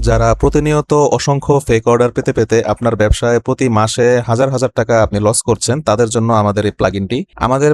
যারা প্রতিনিয়ত অসংখ্য ফেক অর্ডার পেতে পেতে আপনার ব্যবসায় প্রতি মাসে হাজার হাজার টাকা আপনি লস করছেন, তাদের জন্য আমাদের এই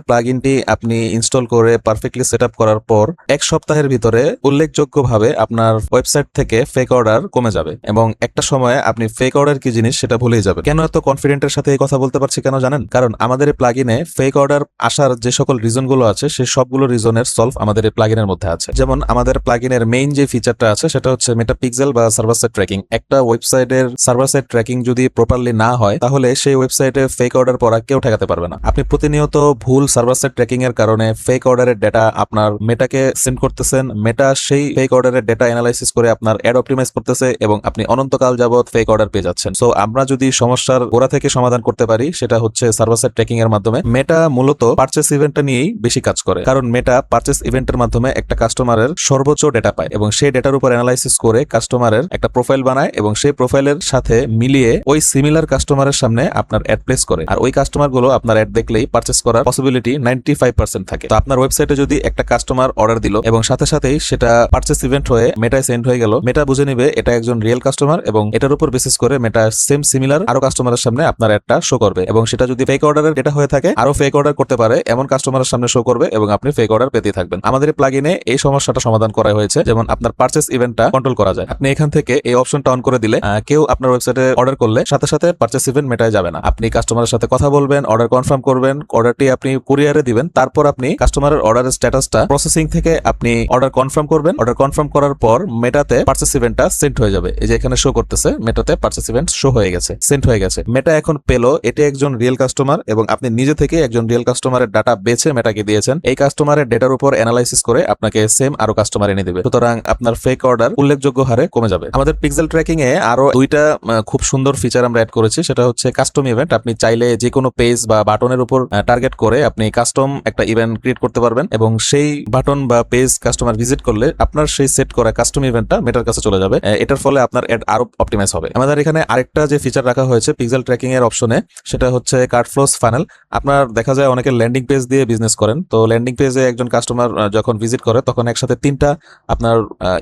প্লাগইনটি আপনি ইনস্টল করে পারফেক্টলি সেট আপ করার পর এক সপ্তাহের ভিতরে উল্লেখযোগ্যভাবে আপনার ওয়েবসাইট থেকে ফেক অর্ডার কমে যাবে এবং একটা সময়ে আপনি ফেক অর্ডার কি জিনিস সেটা ভুলেই যাবেন। কেন এত কনফিডেন্টের সাথে এই কথা বলতে পারছি কেন জানেন? কারণ আমাদের এই প্লাগইনে ফেক অর্ডার আসার যে সকল রিজনগুলো আছে সেই সবগুলো রিজনের সলভ আমাদের এই প্লাগইনের মধ্যে আছে। যেমন আমাদের প্লাগইনের মেইন যে ফিচারটা আছে সেটা হচ্ছে মেটাপিক্সেল বা সার্ভার সাইড ট্র্যাকিং। একটা ওয়েবসাইটের সার্ভার সাইড ট্র্যাকিং যদি প্রপারলি না হয় তাহলে সেই ওয়েবসাইটে ফেক অর্ডার পড়া কেউ ঠেকাতে পারবে না। আপনি প্রতিনিয়ত ভুল সার্ভার সাইড ট্র্যাকিং এর কারণে ফেক অর্ডারের ডেটা আপনার মেটাকে সেন্ড করতেছেন, মেটা সেই ফেক অর্ডারের ডেটা অ্যানালাইসিস করে আপনার অ্যাড অপটিমাইজ করতেছে এবং আপনি অনন্তকাল যাবত ফেক অর্ডার পেয়ে যাচ্ছেন। সো আমরা যদি সমস্যার গোড়া থেকে সমাধান করতে পারি সেটা হচ্ছে সার্ভার সাইড ট্র্যাকিং এর মাধ্যমে। মেটা মূলত পারচেস ইভেন্টটা নিয়েই বেশি কাজ করে, কারণ মেটা পারচেস ইভেন্টের মাধ্যমে একটা কাস্টমারের সর্বোচ্চ ডেটা পায় এবং সেই ডেটার উপর অ্যানালাইসিস করে কাস্টমারের একটা প্রোফাইল বানায় এবং সেই প্রোফাইলের সাথে মিলিয়ে ওই সিমিলার কাস্টমারের সামনে আপনার অ্যাড প্লেস করে। আর ওই কাস্টমার গুলো আপনার অ্যাড দেখলেই পারচেস করার পসিবিলিটি 95% থাকে। তো আপনার ওয়েবসাইটে যদি একটা কাস্টমার অর্ডার দিল এবং সাথে সাথেই সেটা পারচেস ইভেন্ট হয়ে মেটায় সেন্ড হয়ে গেল, মেটা বুঝে নিবে এটা একজন রিয়েল কাস্টমার এবং এটার উপর বেসিস করে মেটা সেম সিমিলার আরো কাস্টমারের সামনে আপনার অ্যাডটা শো করবে এবং সেটা যদি ফেক অর্ডারের ডেটা হয়ে থাকে আরো ফেক অর্ডার করতে পারে এমন কাস্টমারের সামনে শো করবে এবং আপনি ফেক অর্ডার পেতেই থাকবেন। আমাদের প্লাগইনে এই সমস্যাটা সমাধান করা হয়েছে, যেমন আপনার পারচেস ইভেন্টটা কন্ট্রোল করা যায়। আপনি এখান থেকে এই অপশনটা অন করে দিলে কেউ আপনার ওয়েবসাইটে অর্ডার করলে সাথে সাথে পারচেস ইভেন্ট মেটায় যাবে না। আপনি কাস্টমারের সাথে কথা বলবেন, অর্ডার কনফার্ম করবেন, অর্ডারটি আপনি কুরিয়ারে দিবেন, তারপর আপনি কাস্টমারের অর্ডারের স্ট্যাটাসটা প্রসেসিং থেকে আপনি অর্ডার কনফার্ম করবেন। অর্ডার কনফার্ম করার পর মেটাতে পারচেস ইভেন্টটা সেন্ড হয়ে যাবে। এই যে এখানে শো করতেছে মেটাতে পারচেস ইভেন্ট শো হয়ে গেছে, সেন্ড হয়ে গেছে। মেটা এখন পেলো এটা একজন রিয়েল কাস্টমার এবং আপনি নিজে থেকে একজন রিয়েল কাস্টমারের ডাটা বেছে মেটাকে দিয়েছেন। এই কাস্টমারের ডেটার উপর অ্যানালাইসিস করে আপনাকে সেম আরো কাস্টমার এনে দিবে। সুতরাং আপনার ফেক অর্ডার উল্লেখযোগ্য হারে কমে যাবে। আমাদের পিক্সেল ট্র্যাকিং এ আরো দুইটা খুব সুন্দর ফিচার আমরা অ্যাড করেছি, সেটা হচ্ছে কাস্টম ইভেন্ট। আপনি চাইলে যে কোনো পেজ বা বাটনের উপর টার্গেট করে আপনি কাস্টম একটা ইভেন্ট ক্রিয়েট করতে পারবেন এবং সেই বাটন বা পেজ কাস্টমার ভিজিট করলে আপনার সেই সেট করা কাস্টম ইভেন্টটা মেটার কাছে চলে যাবে। এটার ফলে আপনার অ্যাড আরো অপটিমাইজ হবে। আমাদের এখানে আরেকটা যে ফিচার রাখা হয়েছে পিক্সেল ট্র্যাকিং এর অপশনে সেটা হচ্ছে কার্ট ফ্লোস ফানেল। আপনার দেখা যায় অনেকে ল্যান্ডিং পেজ দিয়ে বিজনেস করেন, তো ল্যান্ডিং পেজে একজন কাস্টমার যখন ভিজিট করে তখন একসাথে তিনটা আপনার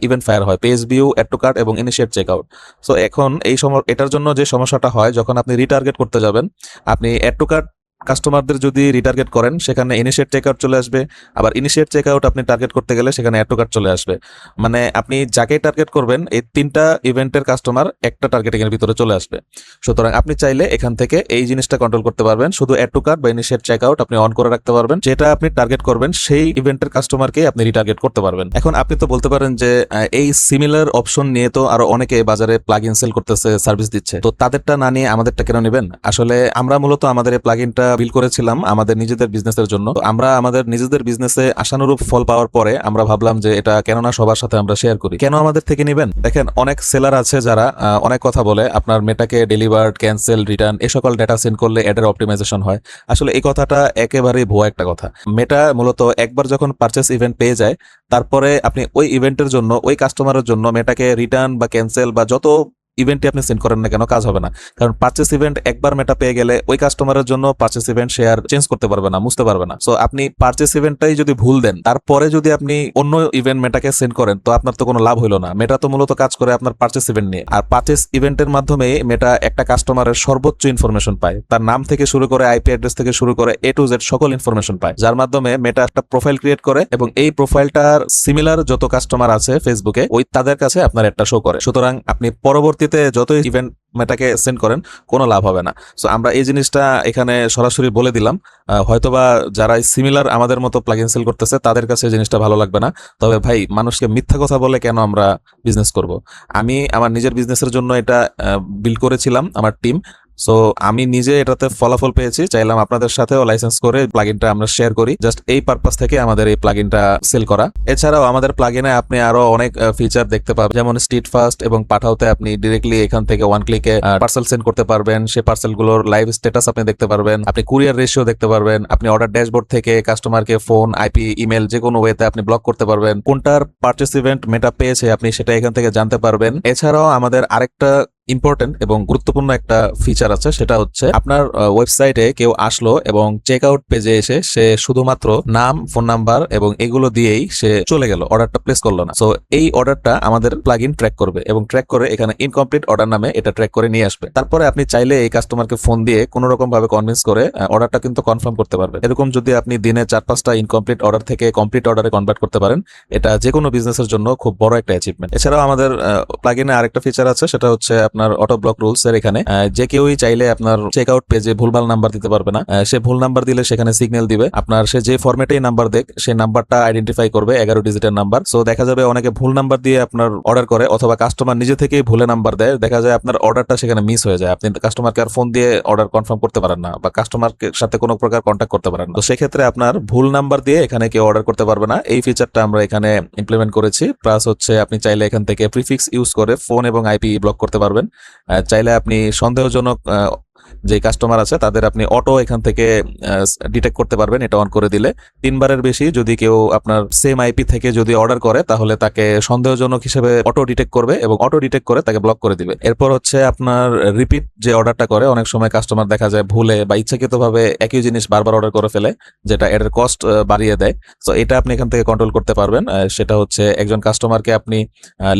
ইভেন্ট ফায়ার হয়, page view, add to cart এবং ইনিশিয়েট চেকআউট। সো এখন এটার জন্য যে সমস্যাটা হয়, যখন আপনি রিটার্গেট করতে যাবেন, আপনি অ্যাড টু কার্ট কাস্টমারদের যদি রিটার্গেট করেন সেখানে ইনিশিয়েট চেকআউট চলে আসবে, আবার ইনিশিয়েট চেকআউট আপনি টার্গেট করতে গেলে সেখানে অ্যাড টু কার্ট চলে আসবে। মানে আপনি যাকে টার্গেট করবেন এই তিনটা ইভেন্টের কাস্টমার একটা টার্গেটিং এর ভিতরে চলে আসবে। সুতরাং আপনি চাইলে এখান থেকে এই জিনিসটা কন্ট্রোল করতে পারবেন। শুধু অ্যাড টু কার্ট বা ইনিশিয়েট চেকআউট আপনি অন করে রাখতে পারবেন, যেটা আপনি টার্গেট করবেন সেই ইভেন্টের কাস্টমারকে আপনি রিটার্গেট করতে পারবেন। এখন আপনি তো বলতে পারেন যে এই সিমিলার অপশন নিয়ে তো আরো অনেকে বাজারে প্লাগইন সেল করতেছে, সার্ভিস দিচ্ছে, তো তাদেরটা না নিয়ে আমাদেরটা কেন নেবেন? আসলে আমরা মূলত আমাদের এই প্লাগইনটা বিল্ড করেছিলাম আমাদের নিজেদের বিজনেসের জন্য। আমরা আমাদের নিজেদের বিজনেসে আশানুরূপ ফল পাওয়ার পরে আমরা ভাবলাম যে এটা কেননা সবার সাথে আমরা শেয়ার করি। কেন আমাদের থেকে নেবেন? দেখেন, অনেক সেলার আছে যারা অনেক কথা বলে আপনার মেটাকে ডেলিভার্ড, ক্যান্সেল, রিটার্ন এই সকল ডেটা সেন্ড করলে অ্যাডের অপটিমাইজেশন হয়। আসলে এই কথাটা একেবারেই ভুয়া একটা কথা। মেটা মূলত একবার যখন পারচেস ইভেন্ট পেয়ে যায় তারপরে আপনি ওই ইভেন্টের জন্য, ওই কাস্টমারের জন্য মেটাকে রিটার্ন বা ক্যান্সেল বা যত ইভেন্টে আপনি সেন্ড করেন না কেন কাজ হবে না, কারণ পারচেস ইভেন্ট একবার মেটা পেয়ে গেলে ওই কাস্টমারের জন্য পারচেস ইভেন্ট শেয়ার চেঞ্জ করতে পারবে না, মুছতে পারবে না। সো আপনি পারচেস ইভেন্টটাই যদি ভুল দেন তারপরে যদি আপনি অন্য ইভেন্ট মেটাকে সেন্ড করেন তো আপনার তো কোনো লাভ হইলো না। মেটা তো মূলত কাজ করে আপনার পারচেস ইভেন্ট নিয়ে, আর পারচেস ইভেন্টের মাধ্যমে মেটা একটা কাস্টমারের সর্বোচ্চ ইনফরমেশন পায়, তার নাম থেকে শুরু করে আইপি অ্যাড্রেস থেকে শুরু করে এ টু জেড সকল ইনফরমেশন পায়, যার মাধ্যমে মেটা একটা প্রোফাইল ক্রিয়েট করে এবং এই প্রোফাইলটার সিমিলার যত কাস্টমার আছে ফেসবুকে ওই তাদের কাছে আপনার একটা শো করে। সুতরাং আপনি পরবর্তীতে যতই ইভেন্ট মেটাকে সেন্ড করেন কোনো লাভ হবে না। সো আমরা এই জিনিসটা এখানে সরাসরি বলে দিলাম। হয়তোবা যারা সিমিলার আমাদের মতো প্লাগইন সেল করতেছে তাদের কাছে জিনিসটা ভালো লাগবে না, তবে ভাই মানুষকে মিথ্যা কথা বলে কেন আমরা বিজনেস করব? আমি আমার নিজের বিজনেসের জন্য এটা বিল্ড করেছিলাম, আমার টিম। সো আমি নিজে এটাতে ফলাফল পেয়েছি, চাইলাম আপনাদের সাথেও লাইসেন্স করে প্লাগইনটা আমরা শেয়ার করি। জাস্ট এই পারপাস থেকে আমাদের এই প্লাগইনটা সেল করা। এছাড়াও আমাদের প্লাগইনে আপনি আরো অনেক ফিচার দেখতে পাবেন, যেমন স্ট্রিট ফাস্ট এবং পাঠাওতে আপনি ডিরেক্টলি এখান থেকে ওয়ান ক্লিকে পার্সেল সেন্ড করতে পারবেন। সেই পার্সেলগুলোর লাইভ স্ট্যাটাস আপনি দেখতে পারবেন, আপনি কুরিয়ার রেশিও দেখতে পারবেন, আপনি অর্ডার ড্যাশবোর্ড থেকে কাস্টমারকে ফোন, আইপি, ইমেল যে কোনো ওয়েতে আপনি ব্লক করতে পারবেন। কোনটার পারচেস ইভেন্ট মেটা পেয়েছে আপনি সেটা এখান থেকে জানতে পারবেন। এছাড়াও আমাদের আরেকটা ইম্পর্টেন্ট এবং গুরুত্বপূর্ণ একটা ফিচার আছে, সেটা হচ্ছে আপনার ওয়েবসাইটে কেউ আসলো এবং চেক আউট পেজে এসে সে শুধুমাত্র নাম, ফোন নাম্বার এবং এগুলো দিয়েই সে চলে গেল, অর্ডারটা প্লেস করলো না। সো এই অর্ডারটা আমাদের প্লাগইন ট্র্যাক করবে এবং ট্র্যাক করে এখানে ইনকমপ্লিট অর্ডার নামে এটা ট্র্যাক করে নিয়ে আসবে। তারপরে আপনি চাইলে এই কাস্টমারকে ফোন দিয়ে কোনো রকম ভাবে কনভিন্স করে অর্ডারটা কিন্তু কনফার্ম করতে পারবেন। এরকম যদি আপনি দিনে 4-5টা ইনকমপ্লিট অর্ডার থেকে কমপ্লিট অর্ডারে কনভার্ট করতে পারেন, এটা যে কোনো বিজনেসের জন্য খুব বড় একটা অ্যাচিভমেন্ট। এছাড়াও আমাদের প্লাগইনে আরেকটা ফিচার আছে, সেটা হচ্ছে আপনার অটো ব্লক রুলস এর। এখানে যে কেউই চাইলে আপনার চেক আউট পেজে ভুলভাল নাম্বার দিতে পারবে না। সে ভুল নাম্বার দিলে সেখানে সিগন্যাল দিবে, আপনার সে যে ফরম্যাটেই নাম্বার দেখ সেই নাম্বারটা আইডেন্টিফাই করবে 11 ডিজিটের নাম্বার। সো দেখা যাবে অনেকে ভুল নাম্বার দিয়ে আপনার অর্ডার করে, অথবা কাস্টমার নিজে থেকেই ভুলে নাম্বার দেয়, দেখা যায় আপনার অর্ডারটা সেখানে মিস হয়ে যায়, আপনি কাস্টমারকে আর ফোন দিয়ে অর্ডার কনফার্ম করতে পারেন না বা কাস্টমারকে সাথে কোনো প্রকার কন্ট্যাক্ট করতে পারেন না। তো সেক্ষেত্রে আপনার ভুল নাম্বার দিয়ে এখানে কেউ অর্ডার করতে পারবে না। এই ফিচারটা আমরা এখানে ইমপ্লিমেন্ট করেছি। প্লাস হচ্ছে আপনি চাইলে এখান থেকে প্রিফিক্স ইউজ করে ফোন এবং আইপি ব্লক করতে পারবেন। চাইলে আপনি সন্দেহজনক যে কাস্টমার আছে তাদের আপনি অটো এখান থেকে ডিটেক্ট করতে পারবেন, এটা অন করে দিলে। 3বারের বেশি যদি কেউ আপনার সেম আইপি থেকে যদি অর্ডার করে, তাহলে তাকে সন্দেহজনক হিসেবে অটো ডিটেক্ট করবে এবং অটো ডিটেক্ট করে তাকে ব্লক করে দিবে। এরপর হচ্ছে আপনার রিপিট যে অর্ডারটা করে, অনেক সময় কাস্টমার দেখা যায় ভুলে বা ইচ্ছাকৃতভাবে একই জিনিস বারবার অর্ডার করে ফেলে, যেটা এর কস্ট বাড়িয়ে দেয়। তো এটা আপনি এখান থেকে কন্ট্রোল করতে পারবেন। সেটা হচ্ছে একজন কাস্টমারকে আপনি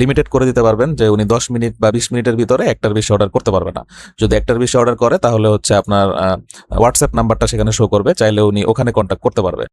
লিমিটেড করে দিতে পারবেন যে উনি 10 মিনিট বা 20 মিনিটের ভিতরে একটার বেশি অর্ডার করতে পারবে না। যদি একটার বেশি অর্ডার করে তাহলে হচ্ছে আপনার হোয়াটসঅ্যাপ নাম্বারটা সেখানে শো করবে, চাইলে উনি ওখানে কন্ট্যাক্ট করতে পারবে।